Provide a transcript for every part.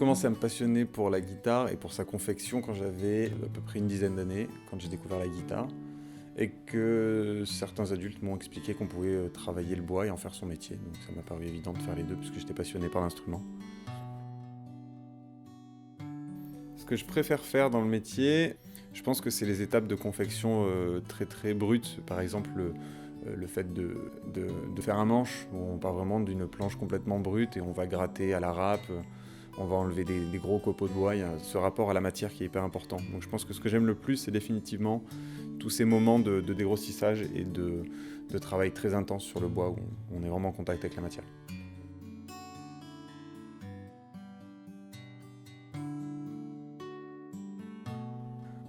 commencé à me passionner pour la guitare et pour sa confection quand j'avais à peu près une dizaine d'années, quand j'ai découvert la guitare, et que certains adultes m'ont expliqué qu'on pouvait travailler le bois et en faire son métier. Donc ça m'a paru évident de faire les deux puisque j'étais passionné par l'instrument. Ce que je préfère faire dans le métier, je pense que c'est les étapes de confection très très brutes. Par exemple, le fait de faire un manche, où on part vraiment d'une planche complètement brute et on va gratter à la râpe, on va enlever des gros copeaux de bois. Il y a ce rapport à la matière qui est hyper important. Donc je pense que ce que j'aime le plus, c'est définitivement tous ces moments de dégrossissage et de travail très intense sur le bois où on est vraiment en contact avec la matière.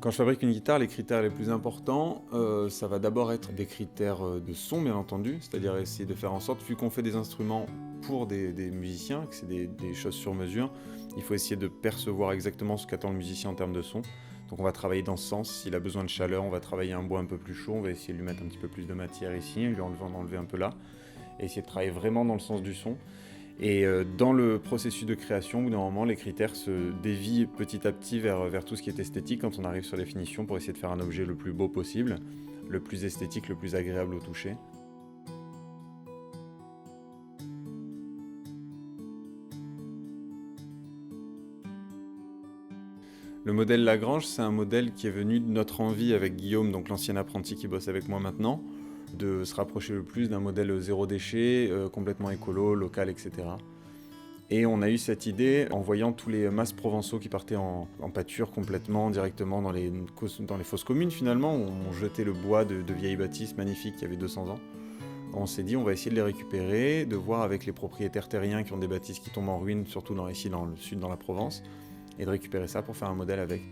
Quand je fabrique une guitare, les critères les plus importants, ça va d'abord être des critères de son, bien entendu, c'est-à-dire essayer de faire en sorte, vu qu'on fait des instruments pour des musiciens, que c'est des choses sur mesure, il faut essayer de percevoir exactement ce qu'attend le musicien en termes de son. Donc on va travailler dans ce sens. S'il a besoin de chaleur, on va travailler un bois un peu plus chaud, on va essayer de lui mettre un petit peu plus de matière ici, lui enlever un peu là, et essayer de travailler vraiment dans le sens du son. Et dans le processus de création, au bout d'un moment, les critères se dévient petit à petit vers tout ce qui est esthétique quand on arrive sur les finitions pour essayer de faire un objet le plus beau possible, le plus esthétique, le plus agréable au toucher. Le modèle Lagrange, c'est un modèle qui est venu de notre envie avec Guillaume, donc l'ancien apprenti qui bosse avec moi maintenant, de se rapprocher le plus d'un modèle zéro déchet, complètement écolo, local, etc. Et on a eu cette idée en voyant tous les masses provençaux qui partaient en pâture complètement, directement dans les fosses communes finalement, où on jetait le bois de vieilles bâtisses magnifiques qui avaient 200 ans. On s'est dit on va essayer de les récupérer, de voir avec les propriétaires terriens qui ont des bâtisses qui tombent en ruine, surtout ici dans le sud, dans la Provence, et de récupérer ça pour faire un modèle avec.